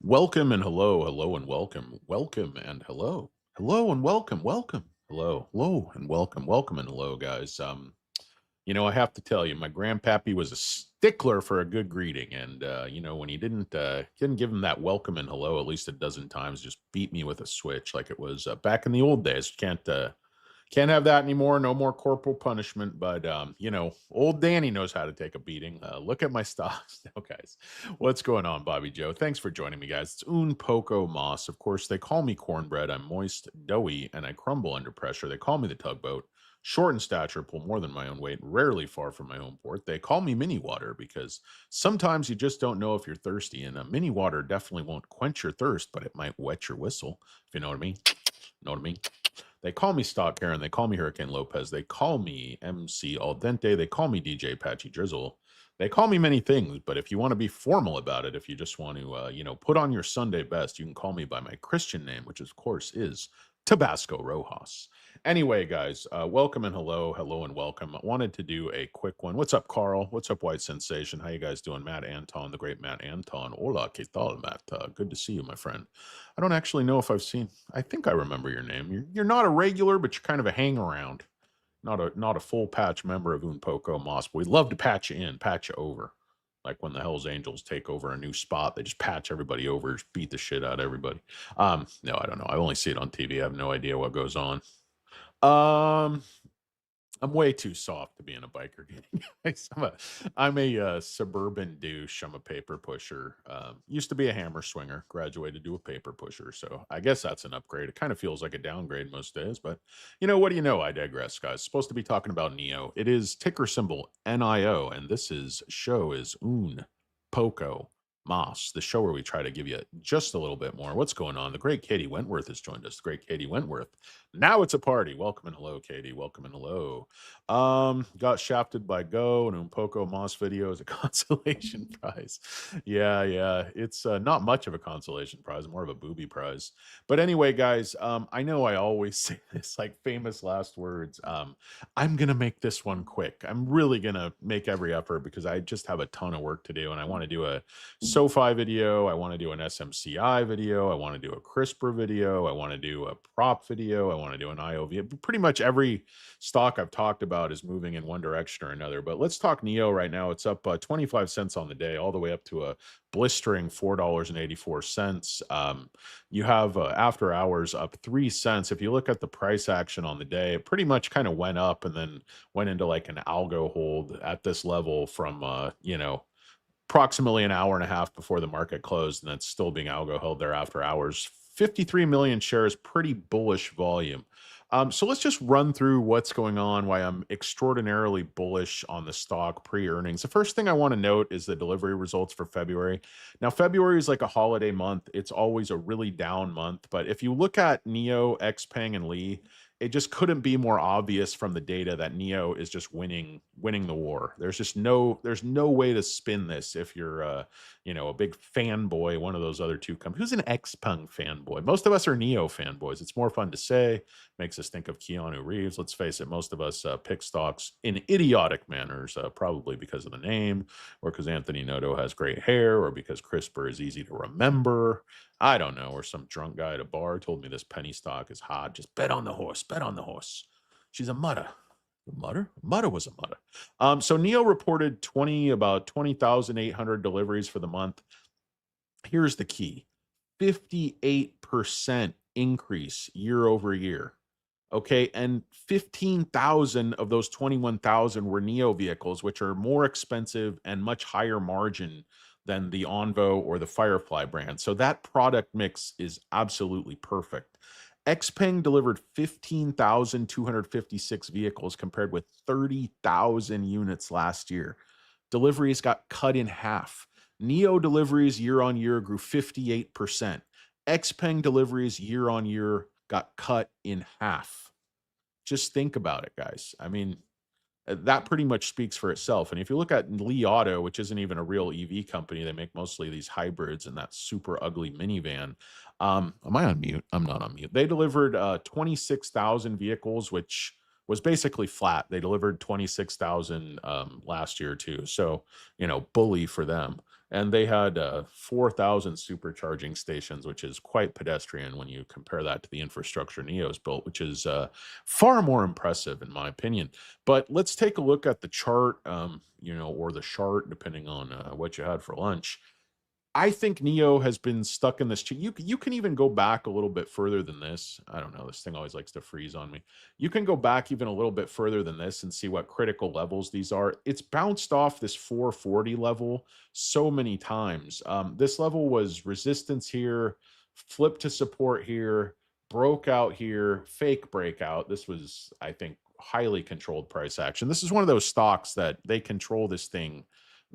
Welcome and hello, hello and welcome, welcome and hello, hello and welcome, welcome, hello, hello and welcome, welcome and hello, guys. I have to tell you, my grandpappy was a stickler for a good greeting, and when he didn't give him that welcome and hello at least a dozen times, just beat me with a switch like it was back in the old days. Can't have that anymore. No more corporal punishment. But old Danny knows how to take a beating. Look at my stocks now, guys. What's going on, Bobby Joe? Thanks for joining me, guys. It's Un Poco Mas. Of course, they call me cornbread. I'm moist, doughy, and I crumble under pressure. They call me the tugboat. Short in stature, pull more than my own weight, rarely far from my home port. They call me mini water because sometimes you just don't know if you're thirsty, and a mini water definitely won't quench your thirst, but it might wet your whistle, if you know what I mean. Know what I mean? They call me Stock Karen. They call me Hurricane Lopez. They call me MC Al Dente. They call me DJ Patchy Drizzle. They call me many things, but if you want to be formal about it, if you just want to, put on your Sunday best, you can call me by my Christian name, which of course is Tabasco Rojas. Anyway, guys, welcome and hello, hello and welcome. I wanted to do a quick one. What's up, Carl? What's up, White Sensation? How you guys doing? Matt Anton, the great Matt Anton. Hola, ¿qué tal, Matt? Good to see you, my friend. I don't actually know if I think I remember your name. You're not a regular, but you're kind of a hang around. Not a full patch member of Un Poco Mas. We'd love to patch you in, patch you over. Like when the Hells Angels take over a new spot, they just patch everybody over, just beat the shit out of everybody. No, I don't know. I only see it on TV. I have no idea what goes on. Um, I'm way too soft to be in a biker gang. I'm a suburban douche. I'm a paper pusher. Used to be a hammer swinger. Graduated to a paper pusher. So I guess that's an upgrade. It kind of feels like a downgrade most days, but what do you know? I digress, guys. Supposed to be talking about NIO. It is ticker symbol NIO, and this is show is Un Poco Mas, the show where we try to give you just a little bit more. What's going on? The great Katie Wentworth has joined us. The great Katie Wentworth. Now it's a party. Welcome and hello, Katie. Welcome and hello. Got shafted by Go and Poco Moss video as a consolation prize. Yeah. It's not much of a consolation prize, more of a booby prize. But anyway, guys, I know I always say this like famous last words. I'm gonna make this one quick. I'm really gonna make every effort because I just have a ton of work to do, and I want to do a SoFi video. I want to do an SMCI video. I want to do a CRISPR video. I want to do a prop video. I want to do an IOV. Pretty much every stock I've talked about is moving in one direction or another. But let's talk NIO right now. It's up 25 cents on the day, all the way up to a blistering $4.84. You have after hours up 3 cents. If you look at the price action on the day, it pretty much kind of went up and then went into like an algo hold at this level from, approximately an hour and a half before the market closed, and that's still being algo held there after hours. 53 million shares, pretty bullish volume. So let's just run through what's going on, why I'm extraordinarily bullish on the stock pre-earnings. The first thing I want to note is the delivery results for February. Now, February is like a holiday month. It's always a really down month. But if you look at NIO, XPENG, and Lee, it just couldn't be more obvious from the data that NIO is just winning the war. There's no way to spin this if you're a big fanboy, one of those other two companies. Who's an XPeng fanboy? Most of us are NIO fanboys. It's more fun to say, makes us think of Keanu Reeves. Let's face it, most of us pick stocks in idiotic manners, probably because of the name, or because Anthony Noto has great hair, or because CRISPR is easy to remember. I don't know, or some drunk guy at a bar told me this penny stock is hot. Just bet on the horse, bet on the horse. She's a mutter. A mutter? Mutter was a mutter. So NIO reported about 20,800 deliveries for the month. Here's the key: 58% increase year over year. Okay, and 15,000 of those 21,000 were NIO vehicles, which are more expensive and much higher margin than the Onvo or the Firefly brand. So that product mix is absolutely perfect. XPeng delivered 15,256 vehicles compared with 30,000 units last year. Deliveries got cut in half. NIO deliveries year on year grew 58%. XPeng deliveries year on year got cut in half. Just think about it, guys. I mean, that pretty much speaks for itself. And if you look at Li Auto, which isn't even a real EV company, they make mostly these hybrids and that super ugly minivan. Am I on mute? I'm not on mute. They delivered 26,000 vehicles, which was basically flat. They delivered 26,000 last year too. So, bully for them. and they had 4,000 supercharging stations, which is quite pedestrian when you compare that to the infrastructure NIO's built, which is far more impressive in my opinion. But let's take a look at the chart, or the chart, depending on what you had for lunch. I think NIO has been stuck in this. You can even go back a little bit further than this. I don't know. This thing always likes to freeze on me. You can go back even a little bit further than this and see what critical levels these are. It's bounced off this 440 level so many times. This level was resistance here, flipped to support here, broke out here, fake breakout. This was, I think, highly controlled price action. This is one of those stocks that they control this thing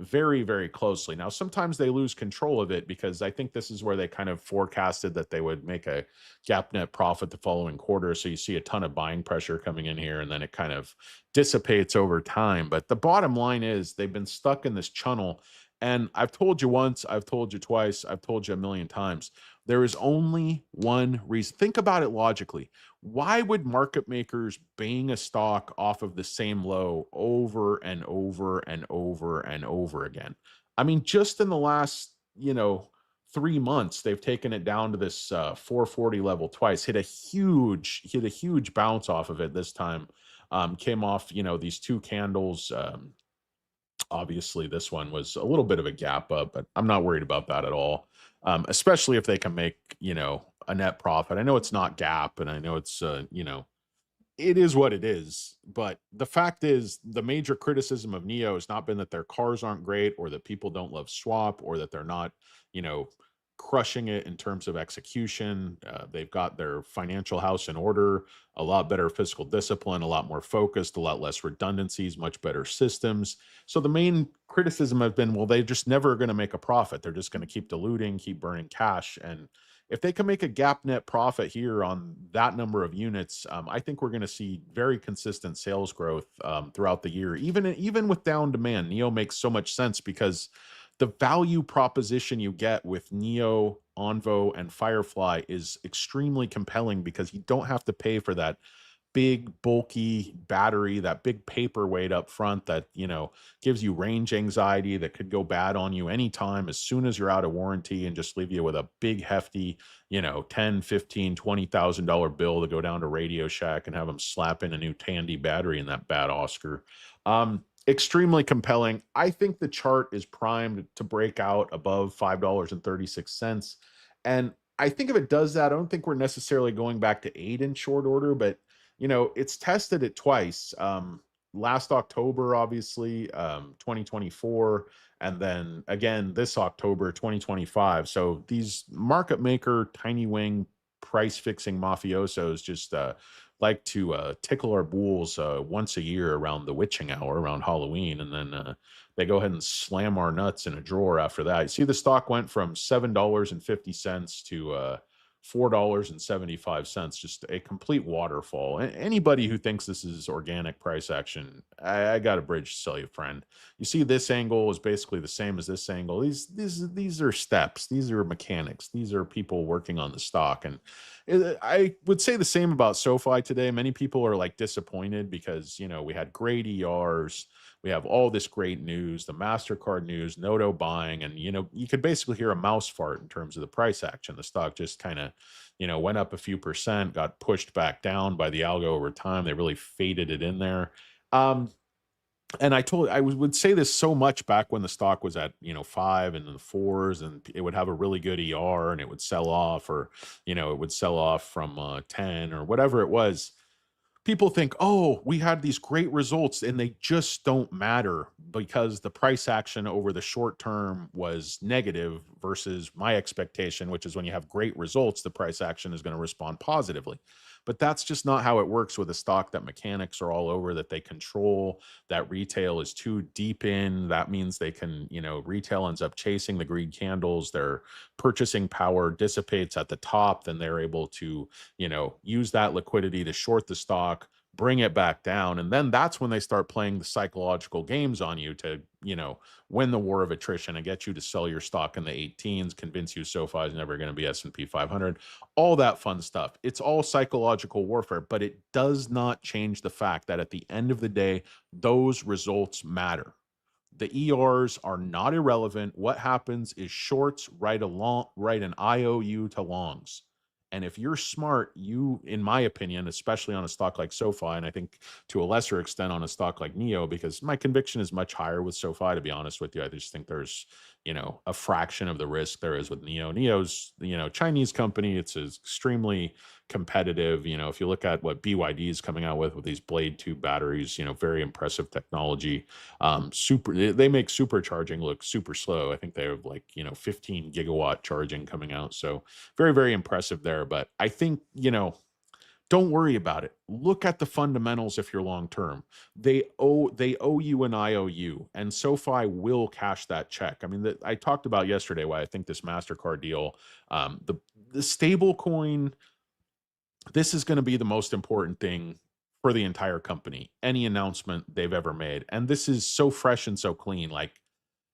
very, very closely. Now, sometimes they lose control of it because I think this is where they kind of forecasted that they would make a gap net profit the following quarter. So you see a ton of buying pressure coming in here, and then it kind of dissipates over time. But the bottom line is they've been stuck in this channel. And I've told you once, I've told you twice, I've told you a million times. There is only one reason. Think about it logically. Why would market makers bang a stock off of the same low over and over and over and over again? I mean, just in the last, 3 months, they've taken it down to this 440 level twice, hit a huge bounce off of it this time. Came off, these two candles. Obviously, this one was a little bit of a gap up, but I'm not worried about that at all. Especially if they can make, a net profit. I know it's not gap, and I know it's, it is what it is. But the fact is, the major criticism of NIO has not been that their cars aren't great, or that people don't love swap, or that they're not, you know, crushing it in terms of execution. They've got their financial house in order, a lot better fiscal discipline, a lot more focused, a lot less redundancies, much better systems. So the main criticism has been, well, they're just never going to make a profit. They're just going to keep diluting, keep burning cash. And if they can make a gap net profit here on that number of units, I think we're going to see very consistent sales growth throughout the year. Even with down demand, NIO makes so much sense because the value proposition you get with NIO, Onvo, and Firefly is extremely compelling because you don't have to pay for that big bulky battery, that big paperweight up front that, gives you range anxiety that could go bad on you anytime as soon as you're out of warranty and just leave you with a big hefty, 10, 15, $20,000 bill to go down to Radio Shack and have them slap in a new Tandy battery in that bad Oscar. Extremely compelling. I think the chart is primed to break out above $5.36. And I think if it does that, I don't think we're necessarily going back to 8 in short order, but it's tested it twice. Last October, obviously, 2024, and then again this October, 2025. So these market maker, tiny wing, price fixing mafiosos just like to tickle our bulls once a year around the witching hour, around Halloween, and then they go ahead and slam our nuts in a drawer after that. You see, the stock went from $7.50 to $4.75, just a complete waterfall. Anybody who thinks this is organic price action, I got a bridge to sell you, friend. You see, this angle is basically the same as this angle. These are steps. These are mechanics. These are people working on the stock. And I would say the same about SoFi today. Many people are like disappointed because, we had great ERs. We have all this great news, the MasterCard news, Noto buying, and, you could basically hear a mouse fart in terms of the price action. The stock just kind of, went up a few percent, got pushed back down by the algo over time. They really faded it in there. And I would say this so much back when the stock was at, 5 and the fours, and it would have a really good ER and it would sell off, or, it would sell off from 10 or whatever it was. People think, oh, we had these great results, and they just don't matter because the price action over the short term was negative versus my expectation, which is when you have great results, the price action is going to respond positively. But that's just not how it works with a stock that mechanics are all over, that they control, that retail is too deep in. That means they can, retail ends up chasing the green candles. Their purchasing power dissipates at the top. Then they're able to, use that liquidity to short the stock, bring it back down. And then that's when they start playing the psychological games on you to, win the war of attrition and get you to sell your stock in the 18s, convince you SoFi is never going to be S&P 500, all that fun stuff. It's all psychological warfare, but it does not change the fact that at the end of the day, those results matter. The ERs are not irrelevant. What happens is shorts write an IOU to longs. And if you're smart, you, in my opinion, especially on a stock like SoFi, and I think to a lesser extent on a stock like NIO, because my conviction is much higher with SoFi, to be honest with you. I just think there's, a fraction of the risk there is with NIO. NIO's, Chinese company. It's extremely competitive. If you look at what BYD is coming out with these Blade 2 batteries, very impressive technology. They make supercharging look super slow. I think they have 15 gigawatt charging coming out. So very, very impressive there. But I think, don't worry about it. Look at the fundamentals if you're long term. They owe you an IOU, and SoFi will cash that check. I mean, I talked about yesterday why I think this MasterCard deal, the stable coin, this is going to be the most important thing for the entire company, any announcement they've ever made. And this is so fresh and so clean. Like,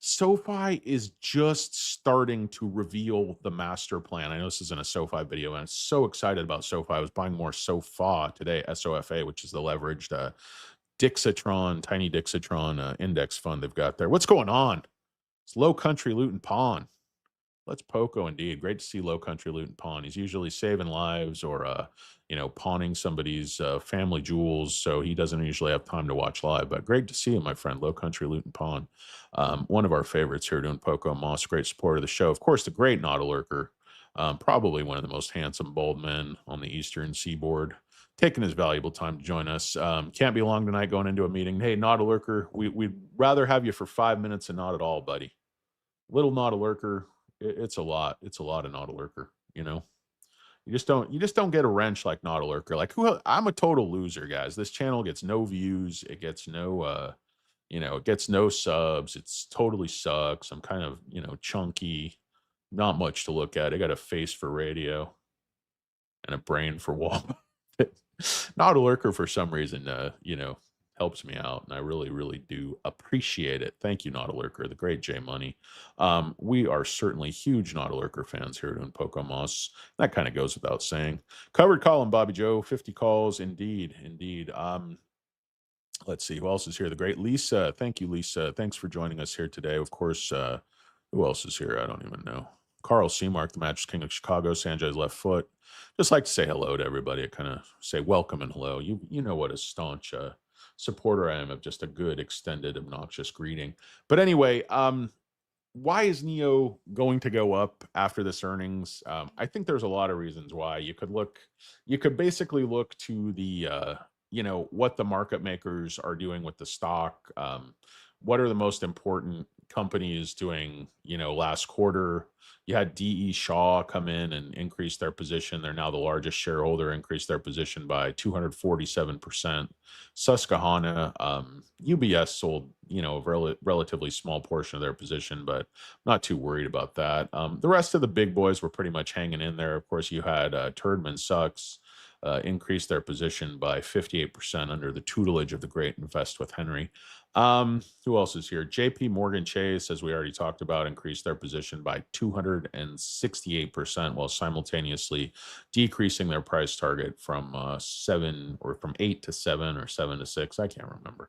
SoFi is just starting to reveal the master plan. I know this isn't a SoFi video, and I'm so excited about SoFi. I was buying more SoFa today, SOFA, which is the leveraged Tiny Dixitron index fund they've got there. What's going on? It's Low Country Loot and Pawn. Let's Poco indeed. Great to see Low Country Loot and Pawn. He's usually saving lives or, pawning somebody's family jewels, so he doesn't usually have time to watch live. But great to see him, my friend. Low Country Loot and Pawn. One of our favorites here doing Poco Mas. Great supporter of the show. Of course, the great Nauta Lurker. Probably one of the most handsome bald men on the Eastern Seaboard. Taking his valuable time to join us. Can't be long tonight going into a meeting. Hey, Nauta Lurker, we'd rather have you for 5 minutes than not at all, buddy. Little Nauta Lurker. It's a lot. It's a lot of Nauta Lurker, You just don't get a wrench like Nauta Lurker. Like, I'm a total loser, guys. This channel gets no views. It gets no it gets no subs. It's totally sucks. I'm kind of, chunky. Not much to look at. I got a face for radio and a brain for wall. Nauta Lurker for some reason helps me out, and I really, really do appreciate it. Thank you, Nauta Lurker, the great J Money. We are certainly huge Nauta Lurker fans here at Un Poco Mas. That kind of goes without saying. Covered column, Bobby Joe, 50 calls, indeed. Let's see who else is here. The great Lisa. Thank you, Lisa. Thanks for joining us here today. Of course, who else is here? I don't even know. Carl Seamark, the Mattress King of Chicago, Sanjay's left foot. Just like to say hello to everybody. I kind of say welcome and hello. You know what a staunch supporter I am of just a good, extended, obnoxious greeting. But anyway, why is NIO going to go up after this earnings? I think there's a lot of reasons why. You could basically look to the what the market makers are doing with the stock. What are the most important companies doing, last quarter? You had DE Shaw come in and increase their position. They're now the largest shareholder, increased their position by 247%. Susquehanna, UBS sold, a relatively small portion of their position, but not too worried about that. The rest of the big boys were pretty much hanging in there. Of course, you had Turdman Sucks increased their position by 58% under the tutelage of the great Invest with Henry. Who else is here? JP Morgan Chase, as we already talked about, increased their position by 268% while simultaneously decreasing their price target from 8 to 7 or 7 to 6. I can't remember.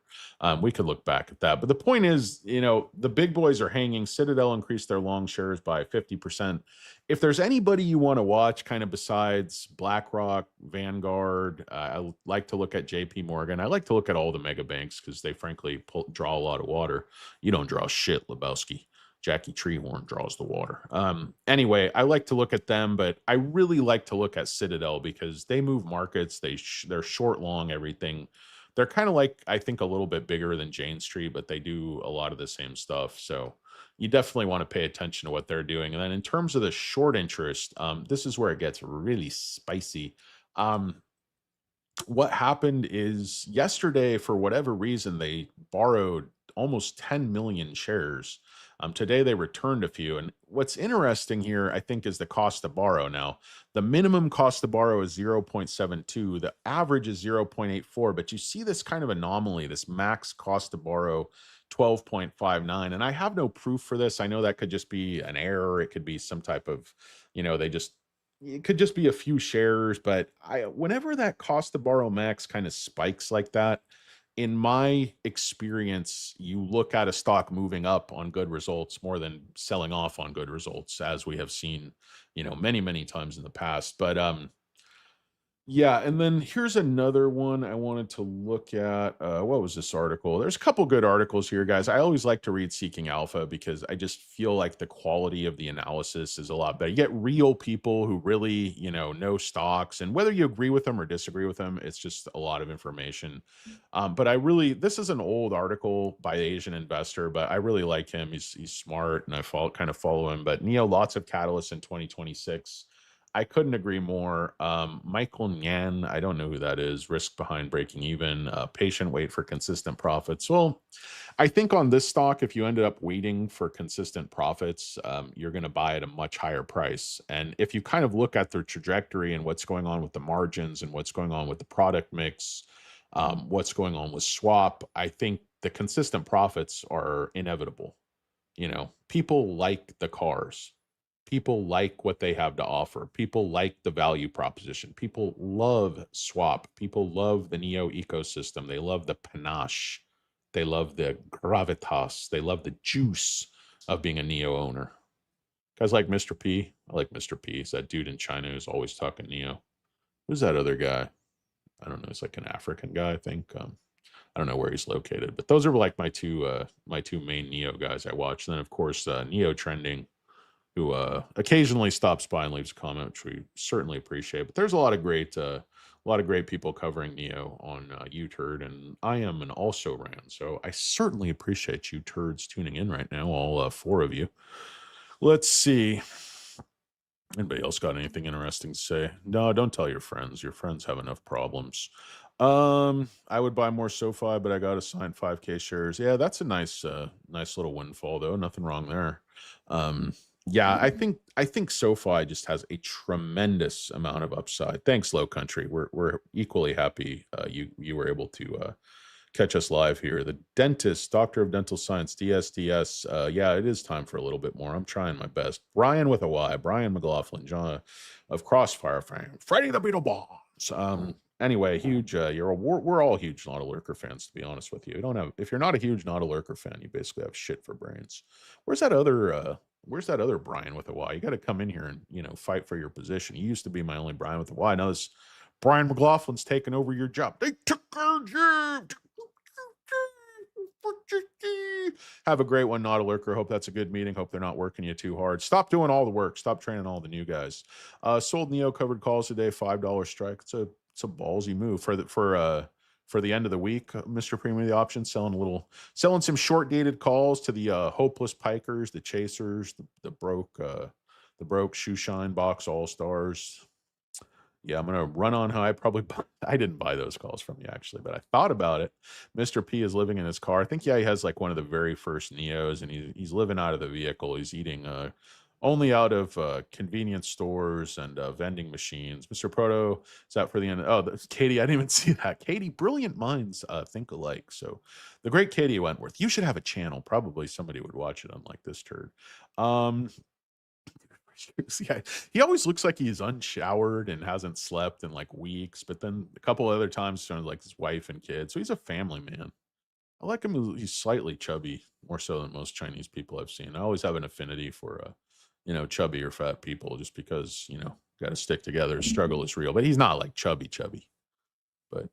We could look back at that. But the point is, the big boys are hanging. Citadel increased their long shares by 50%. If there's anybody you want to watch kind of besides BlackRock, Vanguard, I like to look at JP Morgan. I like to look at all the mega banks because they frankly draw a lot of water. You don't draw shit, Lebowski. Jackie Treehorn draws the water. Anyway, I like to look at them, but I really like to look at Citadel because they move markets. They're short, long, everything. They're kind of like, I think, a little bit bigger than Jane Street, but they do a lot of the same stuff. So you definitely want to pay attention to what they're doing. And then in terms of the short interest, this is where it gets really spicy. What happened is yesterday, for whatever reason, they borrowed almost 10 million shares. Today, they returned a few. And what's interesting here, I think, is the cost to borrow. Now, the minimum cost to borrow is 0.72. The average is 0.84. But you see this kind of anomaly, this max cost to borrow 12.59. And I have no proof for this. I know that could just be an error. It could be some type of, it could just be a few shares. But whenever that cost to borrow max kind of spikes like that, in my experience, you look at a stock moving up on good results more than selling off on good results, as we have seen, many, many times in the past. But yeah, and then here's another one I wanted to look at. What was this article? There's a couple good articles here, guys. I always like to read Seeking Alpha because I just feel like the quality of the analysis is a lot better. You get real people who really, know stocks, and whether you agree with them or disagree with them, it's just a lot of information. But this is an old article by Asian investor, but I really like him. He's smart, and I kind of follow him. But NIO, lots of catalysts in 2026. I couldn't agree more. Michael Nyan, I don't know who that is. Risk behind breaking even. Patient wait for consistent profits. Well, I think on this stock, if you ended up waiting for consistent profits, you're going to buy at a much higher price. And if you kind of look at their trajectory and what's going on with the margins and what's going on with the product mix, what's going on with swap, I think the consistent profits are inevitable. People like the cars. People like what they have to offer. People like the value proposition. People love swap. People love the NIO ecosystem. They love the panache. They love the gravitas. They love the juice of being a NIO owner. Guys like Mr. P. I like Mr. P. He's that dude in China who's always talking NIO. Who's that other guy? I don't know. He's like an African guy, I think. I don't know where he's located, but those are like my two main NIO guys I watch. And then of course NIO Trending, who occasionally stops by and leaves a comment, which we certainly appreciate. But there's a lot of great people covering NIO on UTurd, and I am an also ran. So I certainly appreciate you turds tuning in right now, all four of you. Let's see. Anybody else got anything interesting to say? No, don't tell your friends. Your friends have enough problems. I would buy more SoFi, but I got assigned 5K shares. Yeah, that's a nice little windfall though. Nothing wrong there. Yeah, I think SoFi just has a tremendous amount of upside. Thanks, Low Country. We're equally happy you were able to catch us live here. The dentist, Doctor of Dental Science, DSDS. Yeah, it is time for a little bit more. I'm trying my best. Brian with a Y, Brian McLaughlin, John of Crossfire fame, Freddie the Beetle Bonds. Anyway, huge. We're all huge Not a Lurker fans, to be honest with you. You don't have, if you're not a huge Not a Lurker fan, you basically have shit for brains. Where's that other Brian with a Y? You got to come in here and fight for your position. You used to be my only Brian with a Y. Now this Brian McLaughlin's taking over your job. They took our job. Have a great one, Not a Lurker. Hope that's a good meeting. Hope they're not working you too hard. Stop doing all the work. Stop training all the new guys. Sold NIO covered calls today. $5 strike. It's a ballsy move for the end of the week. Mr. Premium, the option selling some short dated calls to the hopeless pikers, the chasers, the broke shoe shine box all stars. Yeah, I'm going to run on high. I didn't buy those calls from you, actually, but I thought about it. Mr. P is living in his car. I think, yeah, he has like one of the very first NIOs, and he's living out of the vehicle. He's eating only out of convenience stores and vending machines. Mr. Proto, is that for the end? Oh, that's Katie. I didn't even see that. Katie, brilliant minds think alike. So the great Katie Wentworth. You should have a channel. Probably somebody would watch it, unlike this turd. Yeah, he always looks like he's unshowered and hasn't slept in like weeks, but then a couple other times showing like his wife and kids. So he's a family man. I like him. He's slightly chubby, more so than most Chinese people I've seen. I always have an affinity for chubby or fat people, just because got to stick together. Struggle is real, but he's not like chubby, but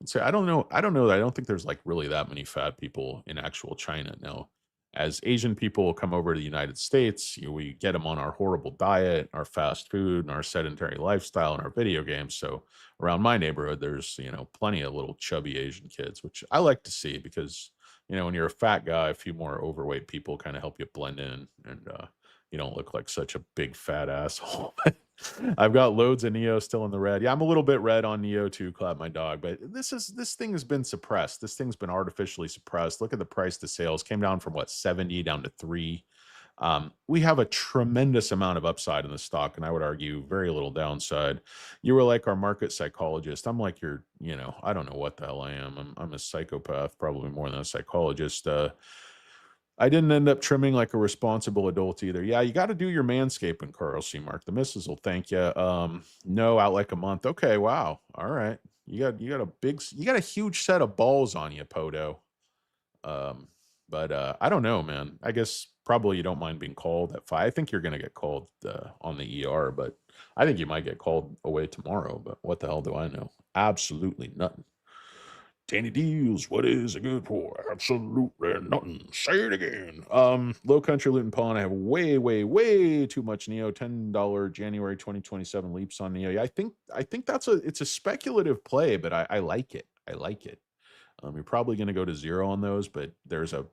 say I don't know. I don't think there's like really that many fat people in actual China now. As Asian people come over to the United States, we get them on our horrible diet, our fast food, and our sedentary lifestyle, and our video games. So around my neighborhood, there's plenty of little chubby Asian kids, which I like to see because when you're a fat guy, a few more overweight people kind of help you blend in, and you don't look like such a big fat asshole. I've got loads of NIO still in the red. Yeah, I'm a little bit red on NIO too, Clap My Dog, but this thing has been suppressed. This thing's been artificially suppressed. Look at the price to sales. Came down from 70 down to 3. We have a tremendous amount of upside in the stock, and I would argue very little downside. You were like our market psychologist. I'm like your, I don't know what the hell I am. I'm a psychopath, probably more than a psychologist. I didn't end up trimming like a responsible adult either. Yeah, you got to do your manscaping, Carl C. Mark. The missus will thank you. No, out like a month. Okay, wow. All right. You got a huge set of balls on you, Poto. But I don't know, man. I guess probably you don't mind being called at 5. I think you're gonna get called on the ER, but I think you might get called away tomorrow. But what the hell do I know? Absolutely nothing. Danny Deals, what is it good for? Absolutely nothing. Say it again. Low Country Luton Pond. I have way too much NIO. $10 January 2027 leaps on NIO. Yeah, I think it's a speculative play, but I like it. I like it. You're probably going to go to 0 on those, but there's a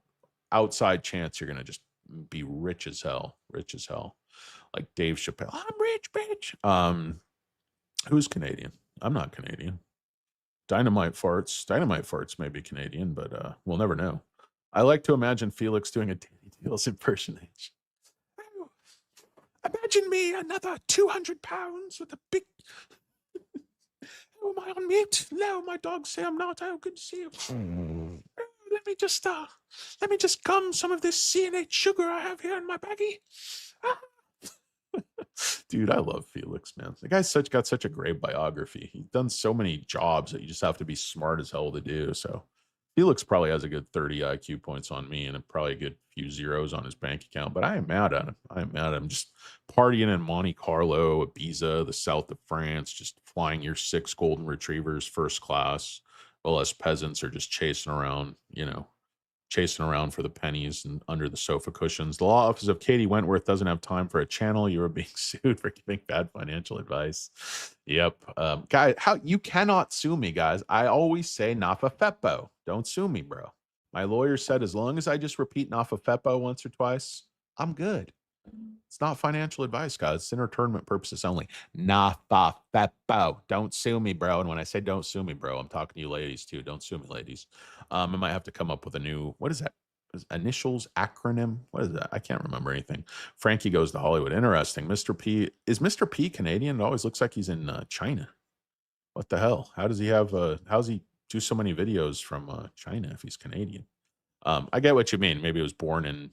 outside chance you're going to just be rich as hell, like Dave Chappelle. I'm rich, bitch. Who's Canadian? I'm not Canadian. Dynamite farts may be Canadian, but we'll never know. I like to imagine Felix doing a Danny Deals impersonation. Oh, imagine me, another 200 pounds with a big. Oh, am I on mute? No, my dogs say I'm not. Oh, good to see you. Let me just gum some of this CNH sugar I have here in my baggie. Dude, I love Felix, man. The guy's got such a great biography. He's done so many jobs that you just have to be smart as hell to do. So Felix probably has a good 30 IQ points on me and probably a good few zeros on his bank account. But I am mad at him. Just partying in Monte Carlo, Ibiza, the south of France, just flying your 6 golden retrievers first class, while us peasants are just chasing around for the pennies and under the sofa cushions. The law office of Katie Wentworth doesn't have time for a channel. You are being sued for giving bad financial advice. Yep. Guys, you cannot sue me, guys. I always say NFAFEPO. Don't sue me, bro. My lawyer said as long as I just repeat NFAFEPO once or twice, I'm good. It's not financial advice, guys. It's entertainment purposes only. NFAFEPO. Don't sue me, bro. And when I say don't sue me, bro, I'm talking to you ladies too. Don't sue me, ladies. I might have to come up with a new, what is that? Initials, acronym? What is that? I can't remember anything. Frankie Goes to Hollywood. Interesting. Mr. P. Is Mr. P Canadian? It always looks like he's in China. What the hell? How does he do so many videos from China if he's Canadian? I get what you mean. Maybe he was born in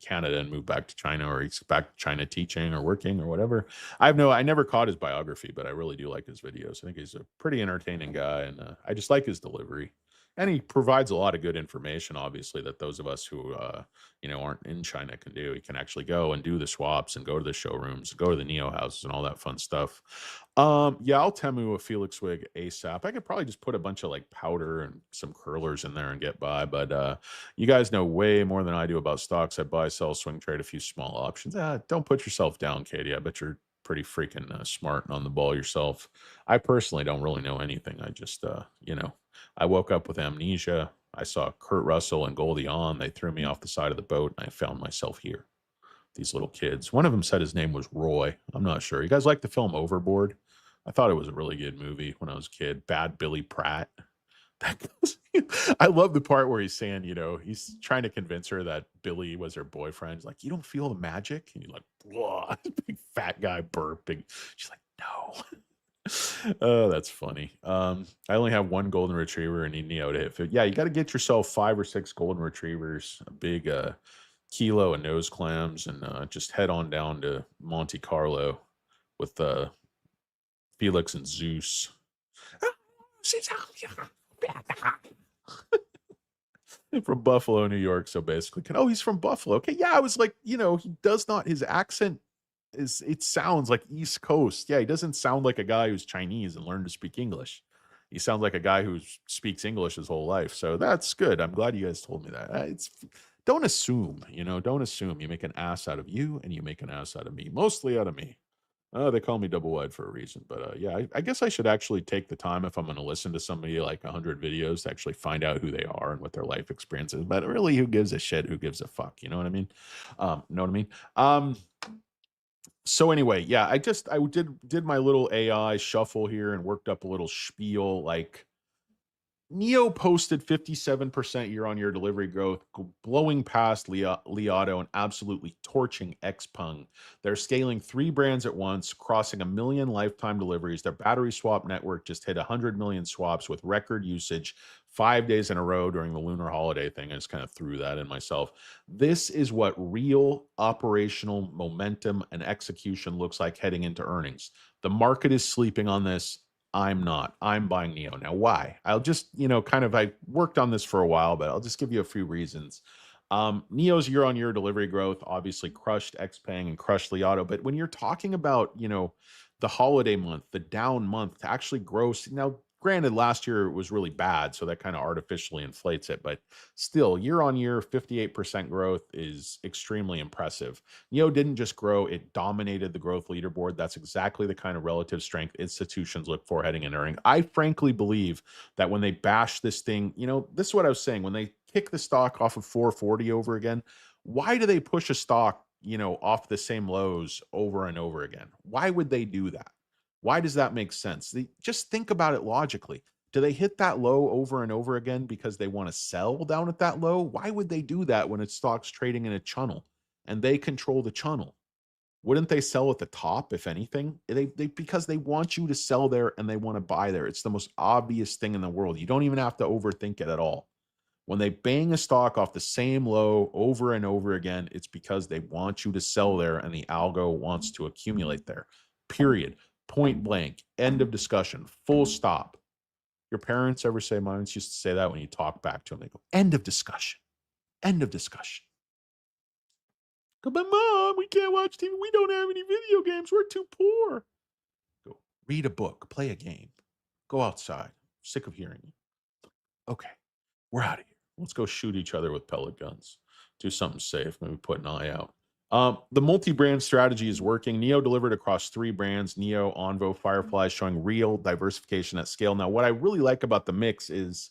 Canada and moved back to China, or he's back to China teaching or working or whatever. I never caught his biography, but I really do like his videos. I think he's a pretty entertaining guy, and I just like his delivery. And he provides a lot of good information, obviously, that those of us who aren't in China can do. He can actually go and do the swaps and go to the showrooms, go to the NIO houses and all that fun stuff. Yeah, I'll Temu a Felix wig ASAP. I could probably just put a bunch of like powder and some curlers in there and get by. But you guys know way more than I do about stocks. I buy, sell, swing trade, a few small options. Don't put yourself down, Katie. I bet you're pretty freaking smart and on the ball yourself. I personally don't really know anything. I just, I woke up with amnesia. I saw Kurt Russell and Goldie Hawn. They threw me off the side of the boat, and I found myself here. These little kids. One of them said his name was Roy. I'm not sure. You guys like the film Overboard? I thought it was a really good movie when I was a kid. Bad Billy Pratt. I love the part where he's saying, he's trying to convince her that Billy was her boyfriend. He's like, you don't feel the magic? And you're like, whoa, big fat guy burping. She's like, no. Oh, that's funny. I only have 1 golden retriever and need NIO to hit 50. Yeah, you got to get yourself 5 or 6 golden retrievers, a big kilo of nose clams, and just head on down to Monte Carlo with Felix and Zeus. From Buffalo, New York. So basically, he's from Buffalo. Okay, yeah, I was like, he does not. His accent it sounds like East Coast. Yeah, he doesn't sound like a guy who's Chinese and learned to speak English. He sounds like a guy who speaks English his whole life. So that's good. I'm glad you guys told me that. Don't assume. Don't assume. You make an ass out of you, and you make an ass out of me. Mostly out of me. They call me double wide for a reason. But yeah, I guess I should actually take the time if I'm going to listen to somebody like 100 videos to actually find out who they are and what their life experience is. But really, who gives a shit? Who gives a fuck? You know what I mean? So anyway, yeah, I did my little AI shuffle here and worked up a little spiel like NIO posted 57% year-on-year delivery growth, blowing past Li Auto and absolutely torching XPENG. They're scaling 3 brands at once, crossing 1 million lifetime deliveries. Their battery swap network just hit 100 million swaps with record usage 5 days in a row during the lunar holiday thing. I just kind of threw that in myself. This is what real operational momentum and execution looks like heading into earnings. The market is sleeping on this. I'm not. I'm buying NIO. Now, why? I'll just, I worked on this for a while, but I'll just give you a few reasons. NIO's year-on-year delivery growth obviously crushed XPENG and crushed Li Auto. But when you're talking about, the holiday month, the down month to actually grow, now, granted, last year was really bad, so that kind of artificially inflates it. But still, year-on-year, 58% growth is extremely impressive. NIO didn't just grow, it dominated the growth leaderboard. That's exactly the kind of relative strength institutions look for heading into earnings. I frankly believe that when they bash this thing, this is what I was saying, when they kick the stock off of 440 over again, why do they push a stock, off the same lows over and over again? Why would they do that? Why does that make sense? Just think about it logically. Do they hit that low over and over again because they want to sell down at that low? Why would they do that when its stock's trading in a channel and they control the channel? Wouldn't they sell at the top, if anything? Because they want you to sell there and they want to buy there. It's the most obvious thing in the world. You don't even have to overthink it at all. When they bang a stock off the same low over and over again, it's because they want you to sell there and the algo wants to accumulate there. Period. Point blank. End of discussion. Full stop. Your parents ever say, mine used to say that when you talk back to them, they go, end of discussion. End of discussion. Go, but Mom, we can't watch TV. We don't have any video games. We're too poor. Go, read a book, play a game, go outside. Sick of hearing you. Okay, we're out of here. Let's go shoot each other with pellet guns. Do something safe. Maybe put an eye out. The multi-brand strategy is working. NIO delivered across 3 brands, NIO, Onvo, Firefly, showing real diversification at scale. Now, what I really like about the mix is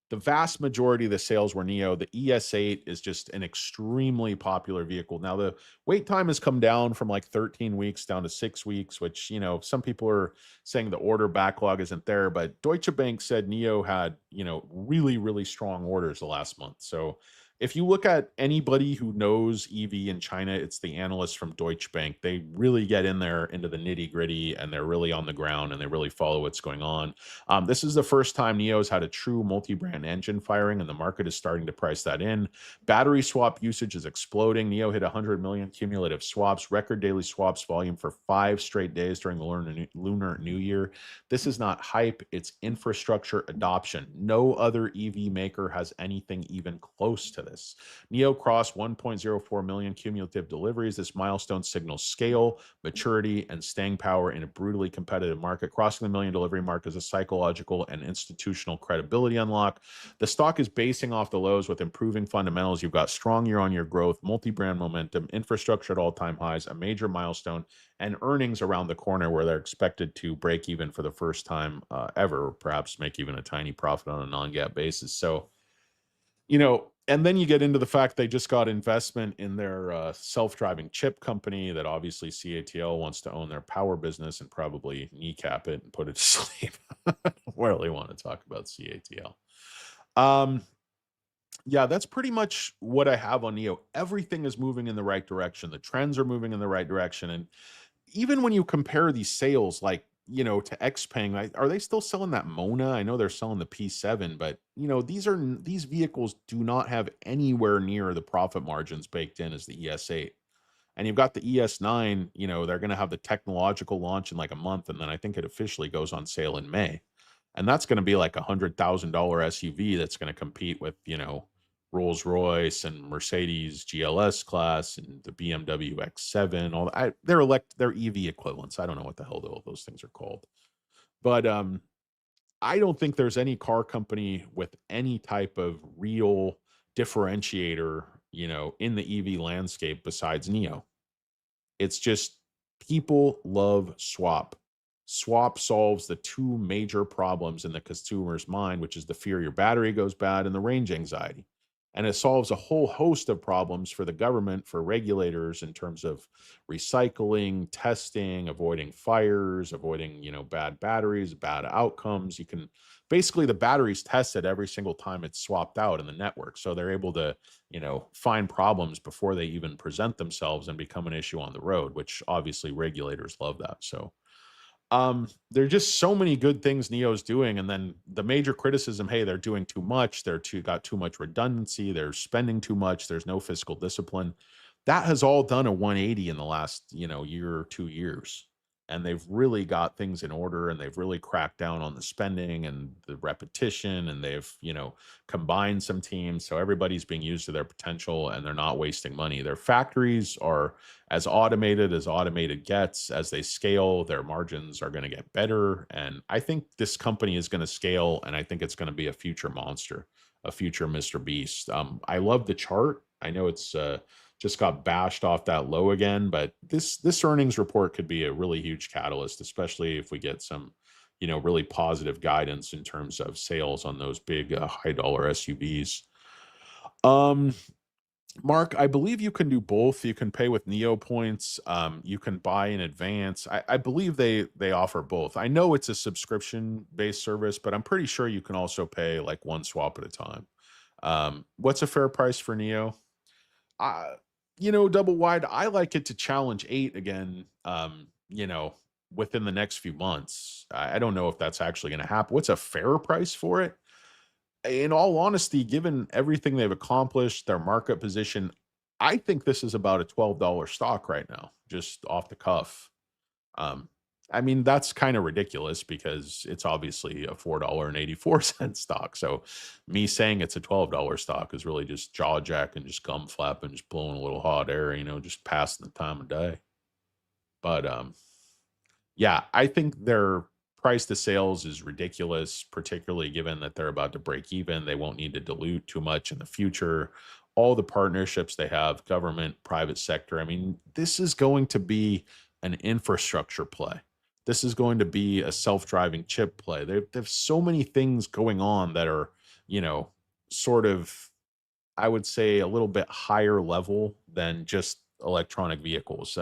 the vast majority of the sales were NIO. The ES8 is just an extremely popular vehicle. Now, the wait time has come down from like 13 weeks down to 6 weeks, which, some people are saying the order backlog isn't there. But Deutsche Bank said NIO had, really, really strong orders the last month. So if you look at anybody who knows EV in China, it's the analysts from Deutsche Bank. They really get in there into the nitty gritty and they're really on the ground and they really follow what's going on. This is the first time NIO's had a true multi-brand engine firing, and the market is starting to price that in. Battery swap usage is exploding. NIO hit 100 million cumulative swaps, record daily swaps volume for 5 straight days during the Lunar New Year. This is not hype, it's infrastructure adoption. No other EV maker has anything even close to this. NIO crossed 1.04 million cumulative deliveries. This milestone signals scale, maturity, and staying power in a brutally competitive market. Crossing the million delivery mark is a psychological and institutional credibility unlock. The stock is basing off the lows with improving fundamentals. You've got strong year-on-year growth, multi-brand momentum, infrastructure at all-time highs, a major milestone, and earnings around the corner where they're expected to break even for the first time ever, perhaps make even a tiny profit on a non-GAAP basis. So, and then you get into the fact they just got investment in their self-driving chip company that obviously CATL wants to own their power business and probably kneecap it and put it to sleep. I don't really want to talk about CATL. Yeah, that's pretty much what I have on NIO. Everything is moving in the right direction. The trends are moving in the right direction. And even when you compare these sales, like, to XPeng, are they still selling that Mona? I know they're selling the P7, but these vehicles do not have anywhere near the profit margins baked in as the ES8. And you've got the ES9, they're going to have the technological launch in like a month, and then I think it officially goes on sale in May. And that's going to be like $100,000 SUV that's going to compete with, Rolls Royce and Mercedes GLS class and the BMW X7, all that. They're EV equivalents. I don't know what the hell all those things are called. But I don't think there's any car company with any type of real differentiator, in the EV landscape besides NIO. It's just people love swap. Swap solves the 2 major problems in the consumer's mind, which is the fear your battery goes bad and the range anxiety. And it solves a whole host of problems for the government, for regulators in terms of recycling, testing, avoiding fires, avoiding, bad batteries, bad outcomes. You can basically, the battery's tested every single time it's swapped out in the network. So they're able to, find problems before they even present themselves and become an issue on the road, which obviously regulators love that. So there are just so many good things NIO's doing. And then the major criticism, hey, they're doing too much. Got too much redundancy. They're spending too much. There's no fiscal discipline. That has all done a 180 in the last, year or 2 years. and they've really got things in order, and they've really cracked down on the spending and the repetition, and they've, combined some teams. So everybody's being used to their potential, and they're not wasting money. Their factories are as automated gets. As they scale, their margins are going to get better. And I think this company is going to scale, and I think it's going to be a future monster, a future Mr. Beast. I love the chart. I know it's just got bashed off that low again, but this earnings report could be a really huge catalyst, especially if we get some, really positive guidance in terms of sales on those big high dollar SUVs. Mark, I believe you can do both. You can pay with NIO points. You can buy in advance. I believe they offer both. I know it's a subscription based service, but I'm pretty sure you can also pay like one swap at a time. What's a fair price for NIO? uh, Double wide, I like it to challenge 8 again, within the next few months. I don't know if that's actually going to happen. What's a fair price for it? In all honesty, given everything they've accomplished, their market position, I think this is about a $12 stock right now, just off the cuff. Um, I mean, that's kind of ridiculous because it's obviously a $4.84 stock. So me saying it's a $12 stock is really just jaw jacking, just gum flapping, just blowing a little hot air, just passing the time of day. But yeah, I think their price to sales is ridiculous, particularly given that they're about to break even. They won't need to dilute too much in the future. All the partnerships they have, government, private sector. I mean, this is going to be an infrastructure play. This is going to be a self-driving chip play. There's so many things going on that are, sort of, I would say, a little bit higher level than just electronic vehicles.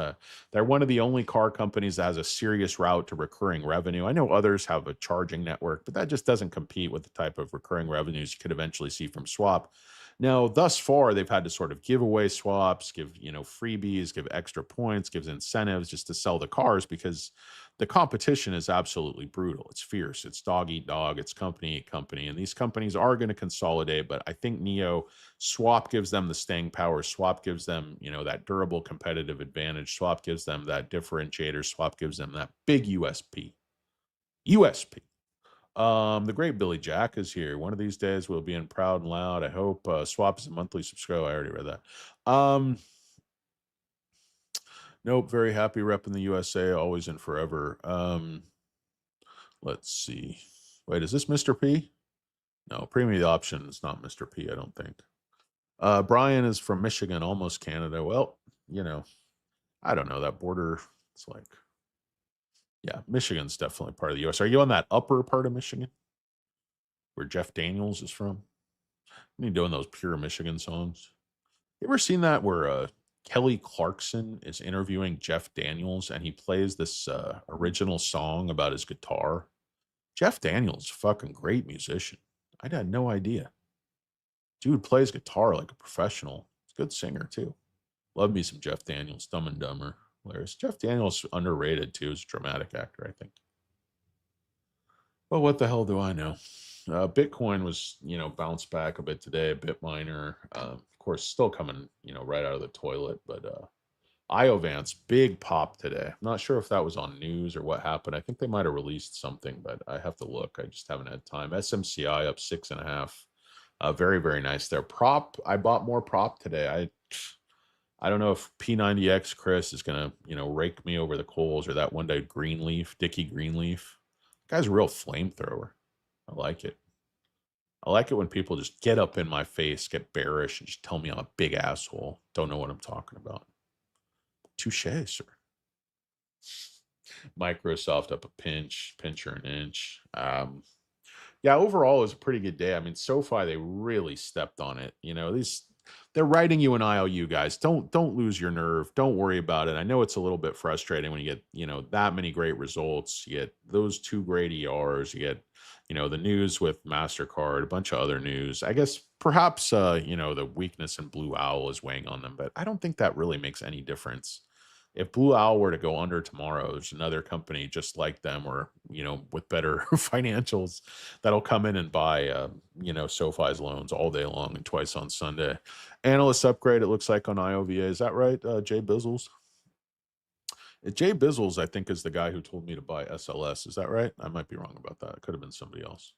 They're one of the only car companies that has a serious route to recurring revenue. I know others have a charging network, but that just doesn't compete with the type of recurring revenues you could eventually see from swap. Now, thus far, they've had to sort of give away swaps, give, freebies, give extra points, gives incentives just to sell the cars because the competition is absolutely brutal. It's fierce. It's dog eat dog. It's company eat company. And these companies are going to consolidate. But I think NIO Swap gives them the staying power. Swap gives them, that durable competitive advantage. Swap gives them that differentiator. Swap gives them that big USP. USP. The great Billy Jack is here. One of these days we'll be in proud and loud. I hope. Swap is a monthly subscriber. I already read that. Nope. Very happy repping the USA, always and forever. Let's see. Wait, is this Mr. P? No, premium option is not Mr. P, I don't think. Brian is from Michigan, almost Canada. Well, I don't know. That border, it's like, yeah, Michigan's definitely part of the US. Are you on that upper part of Michigan where Jeff Daniels is from? You doing those pure Michigan songs? You ever seen that where Kelly Clarkson is interviewing Jeff Daniels and he plays this original song about his guitar? Jeff Daniels, fucking great musician. I had no idea. Dude plays guitar like a professional. He's a good singer too. Love me some Jeff Daniels, Dumb and Dumber. Hilarious. Jeff Daniels underrated too as a dramatic actor, I think. Well, what the hell do I know? Bitcoin was, bounced back a bit today. A bit minor, of course, still coming, right out of the toilet. But Iovance, big pop today. I'm not sure if that was on news or what happened. I think they might have released something, but I have to look. I just haven't had time. SMCI up 6.5. Very, very nice there. Prop, I bought more prop today. I don't know if P90X Chris is gonna, rake me over the coals, or that one day Greenleaf, Dickie Greenleaf. Guy's a real flamethrower. I like it. I like it when people just get up in my face, get bearish, and just tell me I'm a big asshole. Don't know what I'm talking about. Touche, sir. Microsoft up a pinch or an inch. Yeah, overall it was a pretty good day. I mean, SoFi, they really stepped on it. They're writing you an IOU, guys. Don't lose your nerve. Don't worry about it. I know it's a little bit frustrating when you get, that many great results. You get those 2 great ERs. You get, the news with MasterCard, a bunch of other news. I guess perhaps, the weakness in Blue Owl is weighing on them, but I don't think that really makes any difference. If Blue Owl were to go under tomorrow, there's another company just like them, or with better financials, that'll come in and buy SoFi's loans all day long and twice on Sunday. Analyst upgrade, it looks like, on IOVA. Is that right, Jay Bizzles? Jay Bizzles, I think, is the guy who told me to buy SLS. Is that right? I might be wrong about that. It could have been somebody else.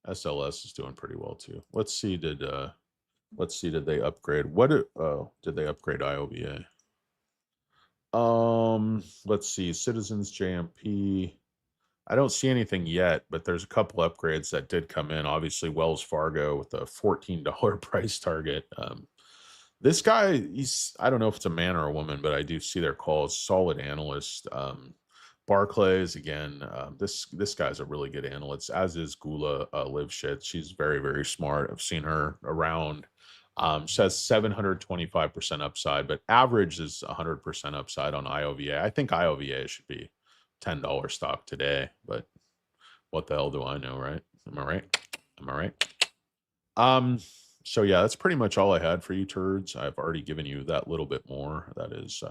SLS is doing pretty well too. Let's see. Did they upgrade? Did they upgrade IOVA? Let's see. Citizens JMP. I don't see anything yet, but there's a couple upgrades that did come in. Obviously, Wells Fargo with a $14 price target. This guy, I don't know if it's a man or a woman, but I do see their calls. Solid analyst. Barclays, again, this guy's a really good analyst, as is Gula Livshit. She's very, very smart. I've seen her around. She has 725% upside, but average is 100% upside on IOVA. I think IOVA should be $10 stock today, but what the hell do I know, right? Am I right? Am I right? So yeah, that's pretty much all I had for you turds. I've already given you that little bit more. That is,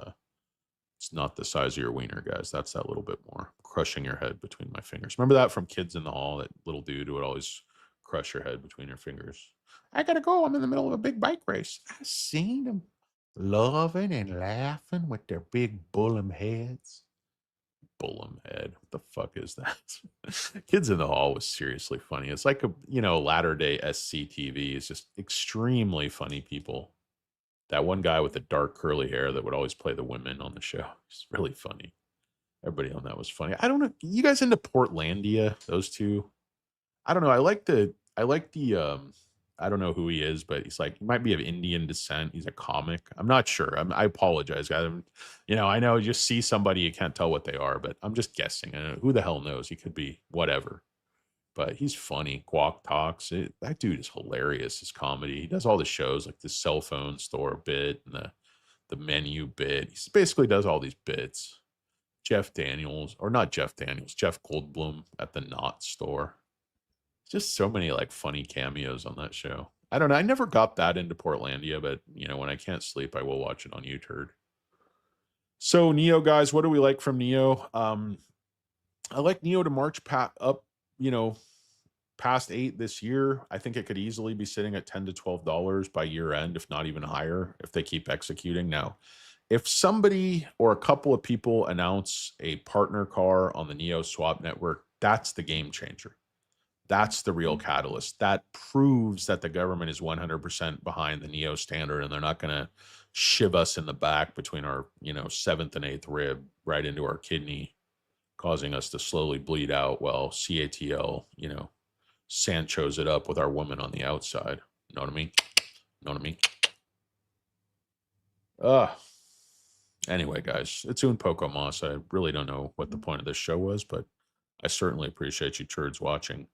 it's not the size of your wiener, guys. That's that little bit more. Crushing your head between my fingers. Remember that from Kids in the Hall? That little dude who would always crush your head between your fingers. I gotta go. I'm in the middle of a big bike race. I've seen them loving and laughing with their big bullum heads. Bullum head. What the fuck is that? Kids in the Hall was seriously funny. It's like a, latter day SCTV is just extremely funny people. That one guy with the dark curly hair that would always play the women on the show. It's really funny. Everybody on that was funny. I don't know. You guys into Portlandia? Those two? I don't know. I like the I don't know who he is, but he's like, he might be of Indian descent. He's a comic. I'm not sure. I apologize, guys. I know, just see somebody, you can't tell what they are, but I'm just guessing. Who the hell knows? He could be whatever. But he's funny. Guac talks. That dude is hilarious. His comedy. He does all the shows like the cell phone store bit and the menu bit. He basically does all these bits. Jeff Daniels, or not Jeff Daniels, Jeff Goldblum at the Knot store. Just so many like funny cameos on that show. I don't know. I never got that into Portlandia, but when I can't sleep, I will watch it on YouTube. So NIO guys, what do we like from NIO? I like NIO to march up, past 8 this year. I think it could easily be sitting at $10 to $12 by year end, if not even higher, if they keep executing. Now, if somebody or a couple of people announce a partner car on the NIO swap network, that's the game changer. That's the real catalyst. That proves that the government is 100% behind the NIO standard, and they're not going to shiv us in the back between our, 7th and 8th rib right into our kidney, causing us to slowly bleed out while CATL, Sancho's it up with our woman on the outside. Know what I mean? Know what I mean? Anyway, guys, it's Un Poco Mas. I really don't know what the point of this show was, but I certainly appreciate you turds watching.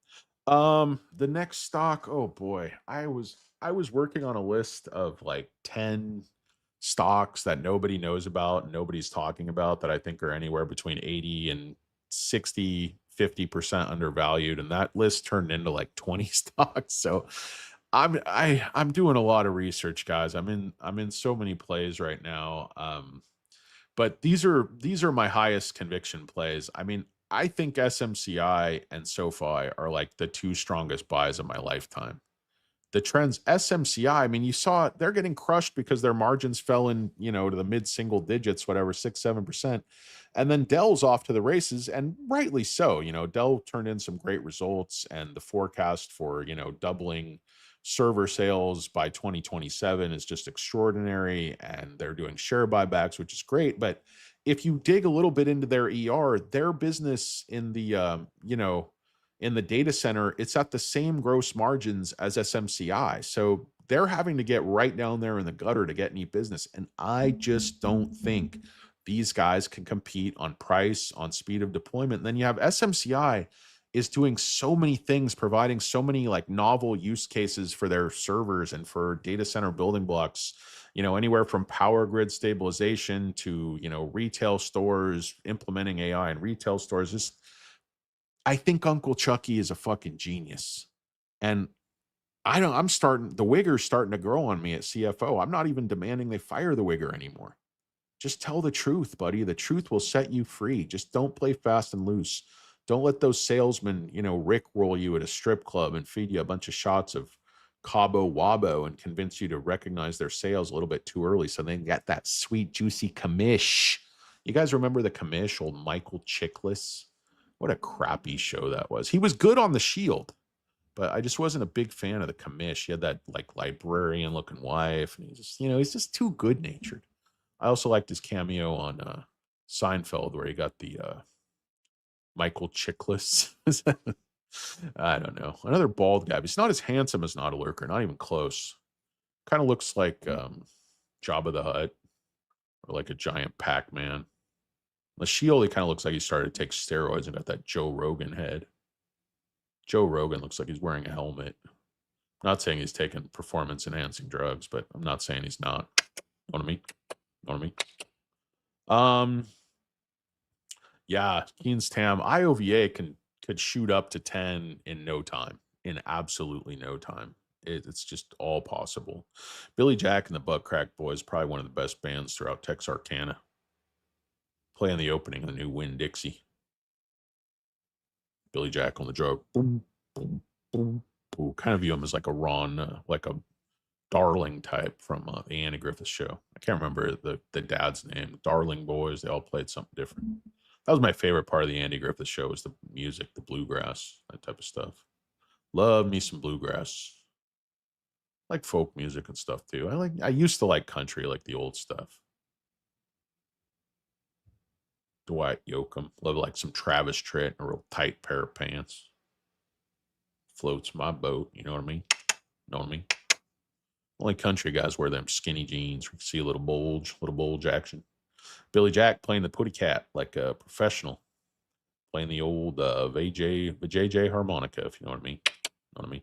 The next stock, oh boy, I was working on a list of like 10 stocks that nobody knows about, nobody's talking about, that I think are anywhere between 80 and 60, 50% undervalued, and that list turned into like 20 stocks. So I'm doing a lot of research, guys. I'm in so many plays right now. But these are my highest conviction plays. I mean, I think SMCI and SoFi are like the 2 strongest buys of my lifetime. The trends, SMCI, I mean, you saw they're getting crushed because their margins fell in, to the mid single digits, whatever, 6-7%. And then Dell's off to the races, and rightly so. Dell turned in some great results, and the forecast for, doubling server sales by 2027 is just extraordinary. And they're doing share buybacks, which is great. But if you dig a little bit into their their business in the, in the data center, it's at the same gross margins as SMCI. So they're having to get right down there in the gutter to get any business. And I just don't think these guys can compete on price, on speed of deployment. And then you have SMCI is doing so many things, providing so many like novel use cases for their servers and for data center building blocks, anywhere from power grid stabilization to, retail stores, implementing AI in retail stores. Just, I think Uncle Chucky is a fucking genius. And the wigger's starting to grow on me at CFO. I'm not even demanding they fire the wigger anymore. Just tell the truth, buddy. The truth will set you free. Just don't play fast and loose. Don't let those salesmen, rickroll you at a strip club and feed you a bunch of shots of Cabo Wabo and convince you to recognize their sales a little bit too early so they can get that sweet, juicy commish. You guys remember the commish, old Michael Chiklis? What a crappy show that was. He was good on the Shield, but I just wasn't a big fan of the commish. He had that like librarian looking wife, and he's just too good natured. I also liked his cameo on Seinfeld, where he got the Michael Chiklis. I don't know. Another bald guy, but he's not as handsome as Not a Lurker, not even close. Kind of looks like Jabba the Hutt or like a giant Pac-Man. The Shield, he kind of looks like he started to take steroids and got that Joe Rogan head. Joe Rogan looks like he's wearing a helmet. I'm not saying he's taking performance-enhancing drugs, but I'm not saying he's not. Know what I mean? Know what I mean? Yeah, Keen's Tam. IOVA could shoot up to 10 in no time, in absolutely no time. It's just all possible. Billy Jack and the Butt Crack Boys, probably one of the best bands throughout Texarkana. Playing the opening of the new Win Dixie. Billy Jack on the drug. Boom, boom, boom, boom. Kind of view him as like a Ron, like a Darling type from the Andy Griffith Show. I can't remember the dad's name. Darling Boys. They all played something different. That was my favorite part of the Andy Griffith Show, was the music, the bluegrass, that type of stuff. Love me some bluegrass. I like folk music and stuff too. I used to like country, like the old stuff. Dwight Yoakam. Love like some Travis Tritt and a real tight pair of pants. Floats my boat. You know what I mean? Know what I mean? Only country guys wear them skinny jeans. You see a little bulge action. Billy Jack playing the Putty Cat like a professional. Playing the old JJ harmonica, if you know what I mean. Know what I mean?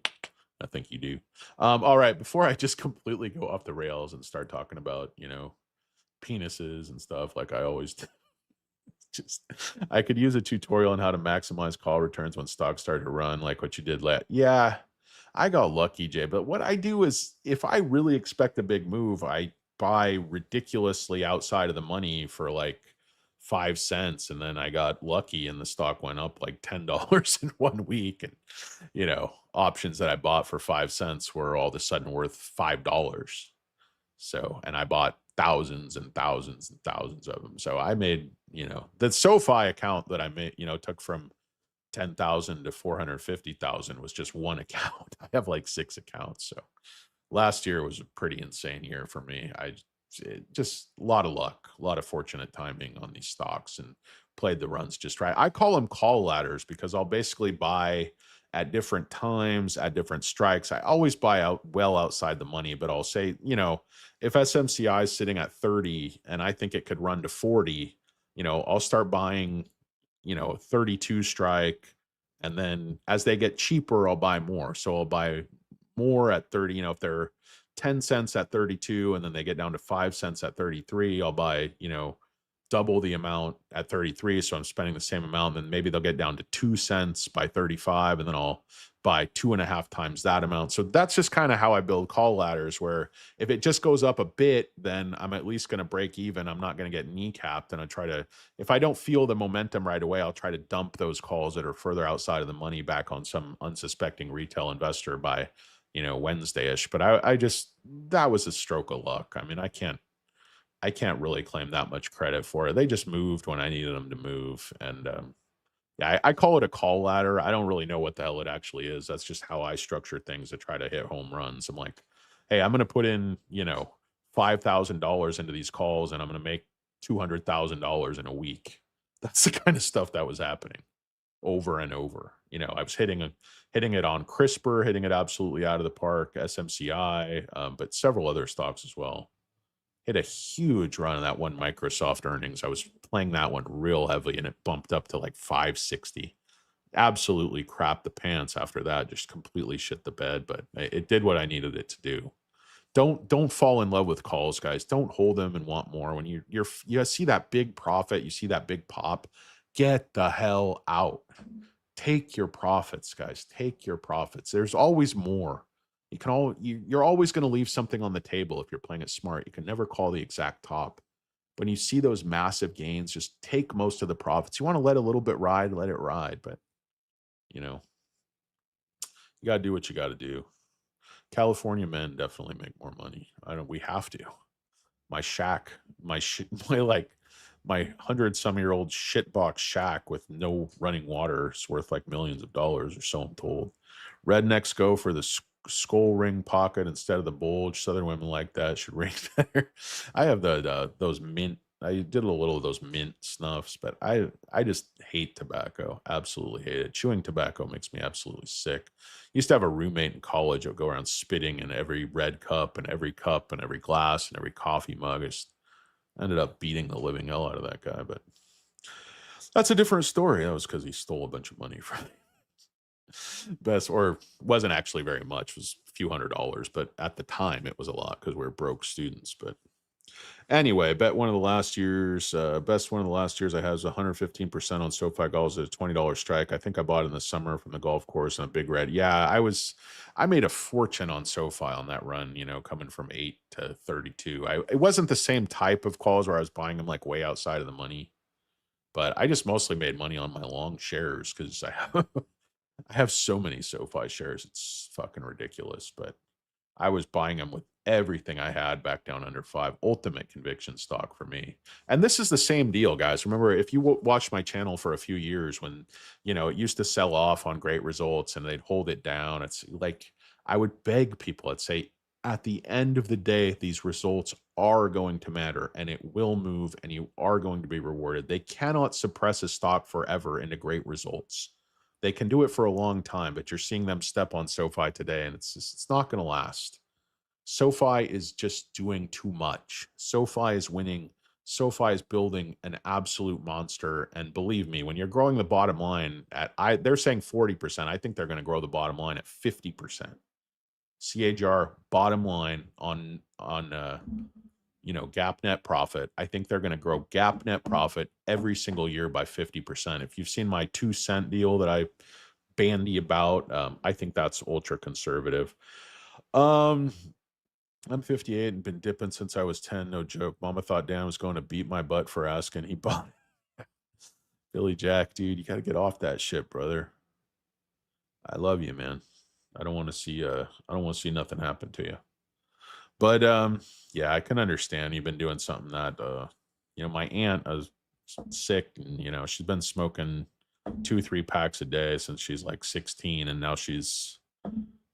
I think you do. All right, before I just completely go off the rails and start talking about, penises and stuff like I always do. I could use a tutorial on how to maximize call returns when stocks start to run, like what you did Yeah, I got lucky, Jay. But what I do is, if I really expect a big move, I buy ridiculously outside of the money for like 5 cents, and then I got lucky and the stock went up like $10 in 1 week, and options that I bought for 5 cents were all of a sudden worth $5. So, and I bought thousands and thousands and thousands of them. So I made, the SoFi account that I made, took from 10,000 to 450,000 was just one account. I have like 6 accounts. So last year was a pretty insane year for me. Just a lot of luck, a lot of fortunate timing on these stocks, and played the runs just right. I call them call ladders because I'll basically buy at different times, at different strikes. I always buy out well outside the money, but I'll say, if SMCI is sitting at 30 and I think it could run to 40, I'll start buying, 32 strike. And then as they get cheaper, I'll buy more. So I'll buy more at 30, if they're 10 cents at 32 and then they get down to 5 cents at 33, I'll buy, double the amount at 33. So I'm spending the same amount. Then maybe they'll get down to 2 cents by 35. And then I'll buy 2.5 times that amount. So that's just kind of how I build call ladders, where if it just goes up a bit, then I'm at least going to break even. I'm not going to get kneecapped. And I try to, if I don't feel the momentum right away, I'll try to dump those calls that are further outside of the money back on some unsuspecting retail investor by, Wednesday-ish. But I just, that was a stroke of luck. I mean, I can't really claim that much credit for it. They just moved when I needed them to move. And yeah, I call it a call ladder. I don't really know what the hell it actually is. That's just how I structure things to try to hit home runs. I'm like, hey, I'm going to put in, $5,000 into these calls, and I'm going to make $200,000 in a week. That's the kind of stuff that was happening over and over. I was hitting it on CRISPR, hitting it absolutely out of the park, SMCI, but several other stocks as well. Hit a huge run on that one Microsoft earnings. I was playing that one real heavily, and it bumped up to like 560. Absolutely crap the pants after that. Just completely shit the bed, but it did what I needed it to do. Don't fall in love with calls, guys. Don't hold them and want more. When you see that big profit, you see that big pop, get the hell out. Take your profits, guys. Take your profits. There's always more. You're always going to leave something on the table if you're playing it smart. You can never call the exact top. When you see those massive gains, just take most of the profits. You want to let a little bit ride, let it ride. But, you got to do what you got to do. California men definitely make more money. We have to. My shack, my like my 100-some-year-old shitbox shack with no running water is worth like millions of dollars, or so I'm told. Rednecks go for the skull ring pocket instead of the bulge. Southern women like that, should ring better. I have those mint. I did a little of those mint snuffs, but I just hate tobacco. Absolutely hate it. Chewing tobacco makes me absolutely sick. Used to have a roommate in college that would go around spitting in every red cup and every glass and every coffee mug. I just ended up beating the living hell out of that guy, but that's a different story. That was because he stole a bunch of money from me. Best, or wasn't actually very much, was a few $100s, but at the time it was a lot because we were broke students. But anyway, best one of the last years I had was 115% on SoFi Golf at a $20 strike. I think I bought in the summer from the golf course in a big red. Yeah, I made a fortune on SoFi on that run, coming from 8 to 32. It wasn't the same type of calls where I was buying them like way outside of the money, but I just mostly made money on my long shares because I have so many SoFi shares. It's fucking ridiculous, but I was buying them with everything I had back down under 5. Ultimate conviction stock for me. And this is the same deal, guys. Remember, if you watched my channel for a few years when, it used to sell off on great results and they'd hold it down. It's like, I would beg people, I'd say, at the end of the day, these results are going to matter and it will move and you are going to be rewarded. They cannot suppress a stock forever into great results. They can do it for a long time, but you're seeing them step on SoFi today and it's not going to last. SoFi is just doing too much. SoFi is winning. SoFi is building an absolute monster. And believe me, when you're growing the bottom line they're saying 40%. I think they're going to grow the bottom line at 50%. CAGR bottom line on GAAP net profit. I think they're going to grow GAAP net profit every single year by 50%. If you've seen my 2-cent deal that I bandy about, I think that's ultra conservative. I'm 58 and been dipping since I was 10. No joke. Mama thought Dan was going to beat my butt for asking. He bought Billy Jack, dude. You got to get off that shit, brother. I love you, man. I don't want to see nothing happen to you. But yeah, I can understand you've been doing something that my aunt was sick and she's been smoking 2-3 packs a day since she's like 16 and now she's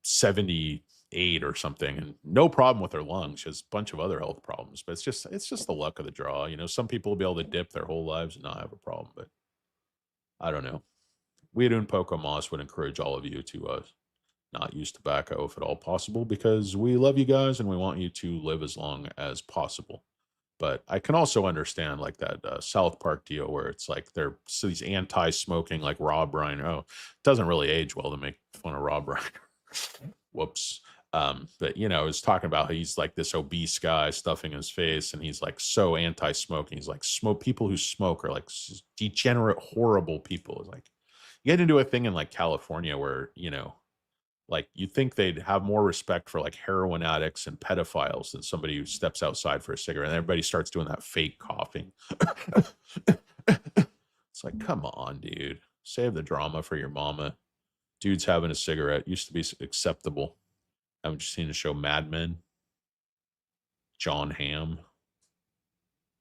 78 or something and no problem with her lungs. She has a bunch of other health problems, but it's just the luck of the draw. Some people will be able to dip their whole lives and not have a problem, but I don't know. We at Un Poco Mas would encourage all of you to not use tobacco if at all possible because we love you guys and we want you to live as long as possible. But I can also understand like that South Park deal where it's like these anti-smoking like Rob Reiner. Oh, it doesn't really age well to make fun of Rob Reiner. Whoops. But it's talking about how he's like this obese guy stuffing his face and he's like so anti-smoking. He's like people who smoke are like degenerate, horrible people. It's like you get into a thing in like California where, like you think they'd have more respect for like heroin addicts and pedophiles than somebody who steps outside for a cigarette. And everybody starts doing that fake coughing. It's like, come on, dude. Save the drama for your mama. Dude's having a cigarette. Used to be acceptable. Haven't you seen the show Mad Men? John Hamm.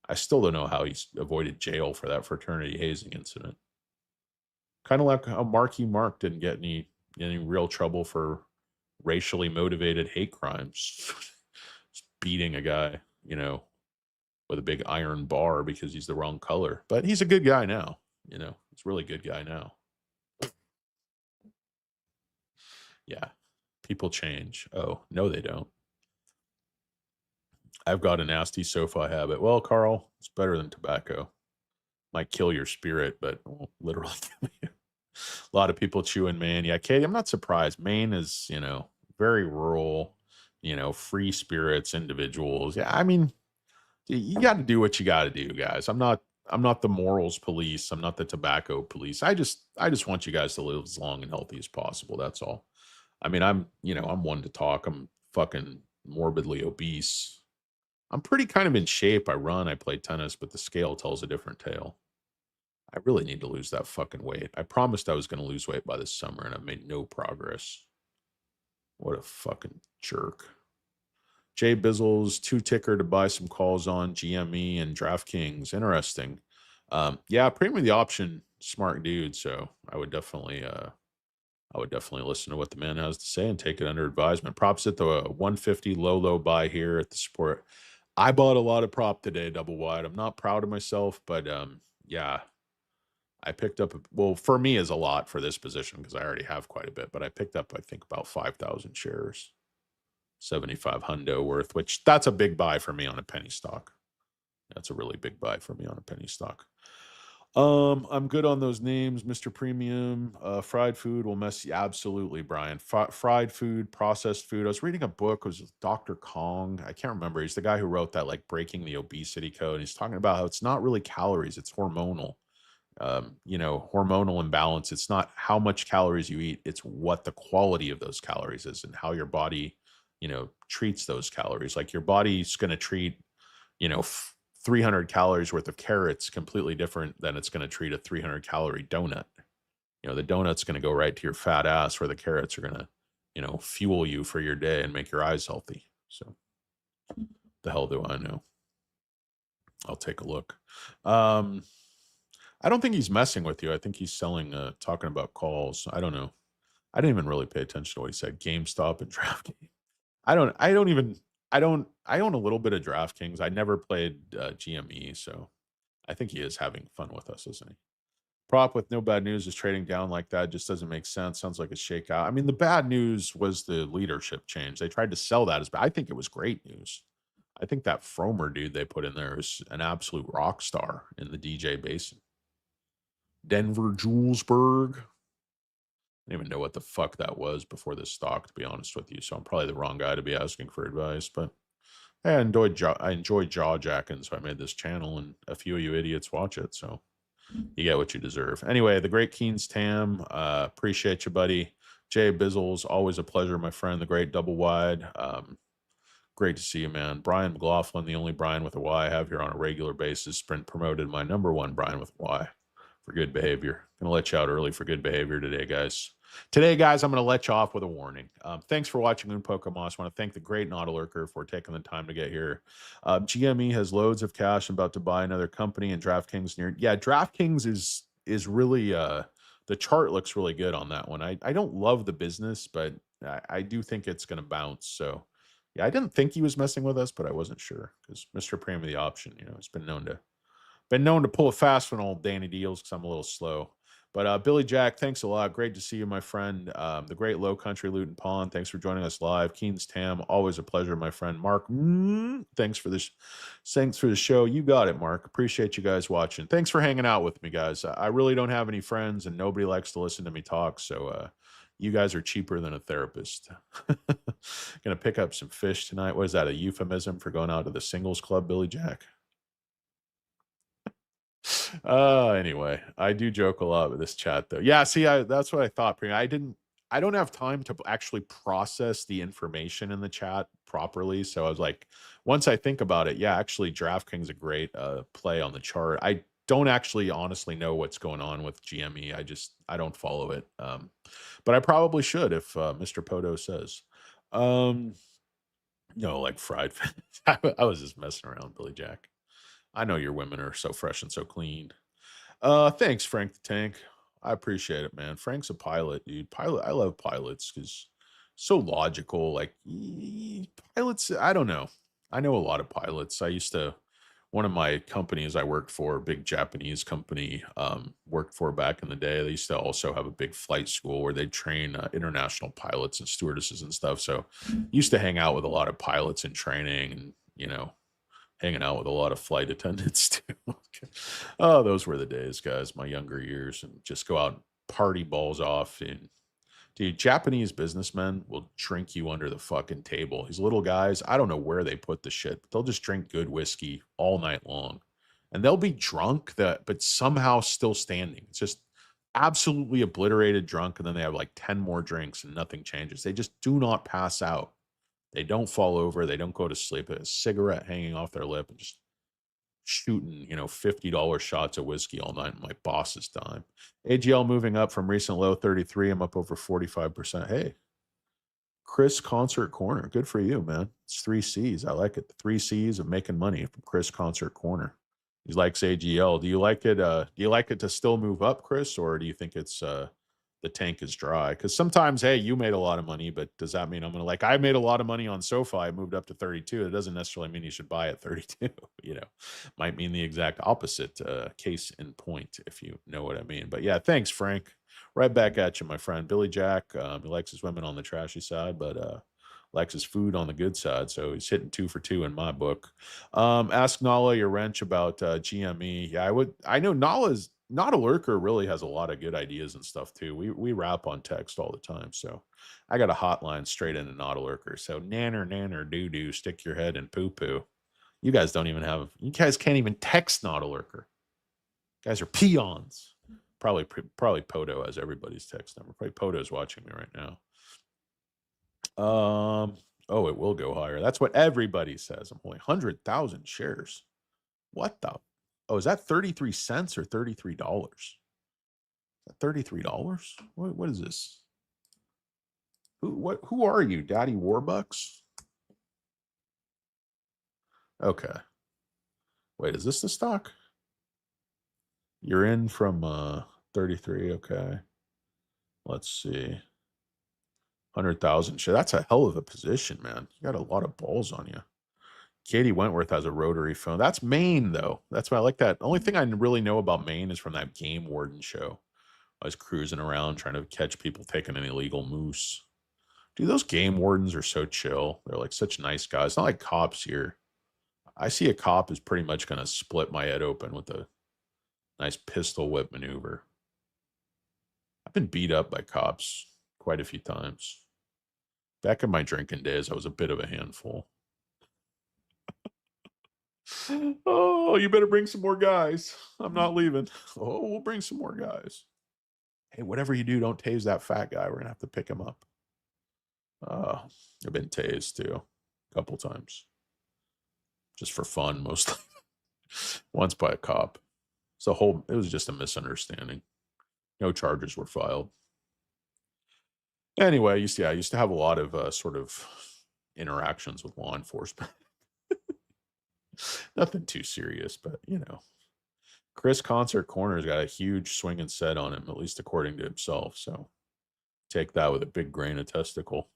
I still don't know how he's avoided jail for that fraternity hazing incident. Kind of like how Marky Mark didn't get any real trouble for racially motivated hate crimes. Just beating a guy, with a big iron bar because he's the wrong color. But he's a good guy now, he's a really good guy now. Yeah. People change. Oh, no, they don't. I've got a nasty SoFi habit. Well, Carl, it's better than tobacco. Might kill your spirit, but won't literally kill you. A lot of people chew in Maine. Yeah, Katie, I'm not surprised. Maine is, very rural, free spirits, individuals. Yeah, I mean, you got to do what you got to do, guys. I'm not the morals police. I'm not the tobacco police. I just want you guys to live as long and healthy as possible. That's all. I mean, I'm one to talk. I'm fucking morbidly obese. I'm pretty kind of in shape. I run, I play tennis, but the scale tells a different tale. I really need to lose that fucking weight. I promised I was going to lose weight by this summer, and I've made no progress. What a fucking jerk. Jay Bizzle's 2-ticker to buy some calls on GME and DraftKings. Interesting. Yeah, premium the option, smart dude. So I would definitely listen to what the man has to say and take it under advisement. Props at the 150 low buy here at the support. I bought a lot of prop today, double wide. I'm not proud of myself, but yeah, I picked up, well, for me is a lot for this position because I already have quite a bit, but I picked up, I think, about 5,000 shares, 75 hundo worth, which that's a big buy for me on a penny stock. That's a really big buy for me on a penny stock. I'm good on those names, Mr. Premium. Fried food will mess you. Absolutely, Brian. Fried food, processed food. I was reading a book. It was Dr. Kong. I can't remember. He's the guy who wrote that, like, Breaking the Obesity Code. He's talking about how it's not really calories, it's hormonal. Hormonal imbalance. It's not how much calories you eat, it's what the quality of those calories is and how your body, treats those calories. Like your body's going to treat, 300 calories worth of carrots completely different than it's going to treat a 300 calorie donut. The donut's going to go right to your fat ass where the carrots are going to, fuel you for your day and make your eyes healthy. So the hell do I know? I'll take a look. I don't think he's messing with you. I think he's selling, talking about calls. I don't know. I didn't even really pay attention to what he said. GameStop and DraftKings. I own a little bit of DraftKings. I never played GME, so I think he is having fun with us, isn't he? Prop with no bad news is trading down like that. Just doesn't make sense. Sounds like a shakeout. I mean, the bad news was the leadership change. They tried to sell that as bad. I think it was great news. I think that Fromer dude they put in there is an absolute rock star in the DJ Basin. Denver Julesburg. I didn't even know what the fuck that was before this stock, to be honest with you. So I'm probably the wrong guy to be asking for advice. But I enjoyed jaw jacking, so I made this channel, and a few of you idiots watch it. So you get what you deserve. Anyway, the great Keen's Tam, appreciate you, buddy. Jay Bizzles, always a pleasure, my friend. The great double wide. Great to see you, man. Brian McLaughlin, the only Brian with a Y I have here on a regular basis, been promoted my number one Brian with a Y for good behavior. Gonna let you out early for good behavior today, guys. Today, guys, I'm going to let you off with a warning. Thanks for watching Un Poco Mas. I want to thank the great Nautilurker for taking the time to get here. GME has loads of cash and about to buy another company, and DraftKings near. Yeah, DraftKings is really the chart looks really good on that one. I don't love the business, but I do think it's going to bounce. So yeah, I didn't think he was messing with us, but I wasn't sure because Mr. Premium the option, has been known to pull a fast one, old Danny Deals, because I'm a little slow. But Billy Jack, thanks a lot. Great to see you, my friend. The great Low Country Luton Pond, thanks for joining us live. Keen's Tam, always a pleasure, my friend. Mark, thanks for this. Thanks for the show. You got it, Mark. Appreciate you guys watching. Thanks for hanging out with me, guys. I really don't have any friends, and nobody likes to listen to me talk. So you guys are cheaper than a therapist. Gonna pick up some fish tonight. What is that? A euphemism for going out to the singles club, Billy Jack? Anyway, I do joke a lot with this chat though. Yeah, see, that's what I thought. I don't have time to actually process the information in the chat properly. So I was like, once I think about it, yeah, actually DraftKings a great play on the chart. I don't actually honestly know what's going on with GME. I don't follow it. But I probably should if Mr. Poto says. Like fried. I was just messing around, Billy Jack. I know your women are so fresh and so clean. Thanks, Frank the Tank. I appreciate it, man. Frank's a pilot, dude. I love pilots because so logical. Like pilots, I don't know. I know a lot of pilots. One of my companies I worked for, a big Japanese company, worked for back in the day. They used to also have a big flight school where they train international pilots and stewardesses and stuff. So used to hang out with a lot of pilots in training and, hanging out with a lot of flight attendants too. Oh, those were the days, guys, my younger years, and just go out and party balls off. And dude, Japanese businessmen will drink you under the fucking table. These little guys, I don't know where they put the shit, but they'll just drink good whiskey all night long. And they'll be drunk but somehow still standing. It's just absolutely obliterated drunk. And then they have like 10 more drinks and nothing changes. They just do not pass out. They don't fall over. They don't go to sleep. A cigarette hanging off their lip and just shooting, $50 shots of whiskey all night in my boss's dime. AGL moving up from recent low 33. I'm up over 45%. Hey, Chris Concert Corner. Good for you, man. It's 3 C's. I like it. The 3 C's of making money from Chris Concert Corner. He likes AGL. Do you like it? Do you like it to still move up, Chris, or do you think it's the tank is dry? Because sometimes, hey, you made a lot of money, but does that mean I'm gonna I made a lot of money on SoFi? I moved up to 32. It doesn't necessarily mean you should buy at 32. You know, might mean the exact opposite. Case in point, if you know what I mean. But yeah, thanks, Frank. Right back at you, my friend. Billy Jack, he likes his women on the trashy side, but likes his food on the good side. So he's hitting 2 for 2 in my book. Ask Nala your wrench about GME. Yeah, I know Nala's not a lurker. Really has a lot of good ideas and stuff too. We rap on text all the time, so I got a hotline straight into not a lurker. So nanner doo doo, stick your head in poo poo. You guys don't even have. You guys can't even text not a lurker. You guys are peons. Probably Poto has everybody's text number. Probably Poto's watching me right now. Oh, it will go higher. That's what everybody says. I'm holding 100,000 shares. What the? Oh, is that 33 cents or $33? $33? What is this? Who are you, Daddy Warbucks? Okay. Wait, is this the stock? You're in from 33, okay. Let's see. 100,000 share. That's a hell of a position, man. You got a lot of balls on you. Katie Wentworth has a rotary phone. That's Maine, though. That's why I like that. The only thing I really know about Maine is from that Game Warden show. I was cruising around trying to catch people taking an illegal moose. Dude, those game wardens are so chill. They're like such nice guys. Not like cops here. I see a cop is pretty much going to split my head open with a nice pistol whip maneuver. I've been beat up by cops quite a few times. Back in my drinking days, I was a bit of a handful. Oh, you better bring some more guys. I'm not leaving. Oh, we'll bring some more guys. Hey, whatever you do, don't tase that fat guy. We're going to have to pick him up. I've been tased too, a couple times. Just for fun, mostly. Once by a cop. It was just a misunderstanding. No charges were filed. Anyway, I used to have a lot of sort of interactions with law enforcement. Nothing too serious, but you know. Chris Concert Corner's got a huge swinging set on him, at least according to himself. So take that with a big grain of testicle.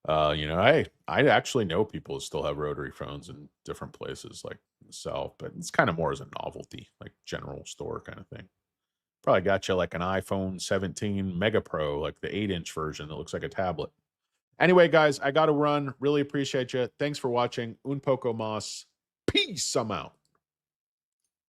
You know, I actually know people who still have rotary phones in different places like the South, but it's kind of more as a novelty, like general store kind of thing. Probably got you like an iPhone 17 Mega Pro, like the 8-inch version that looks like a tablet. Anyway, guys, I got to run. Really appreciate you. Thanks for watching. Un Poco Mas. Peace. I'm out.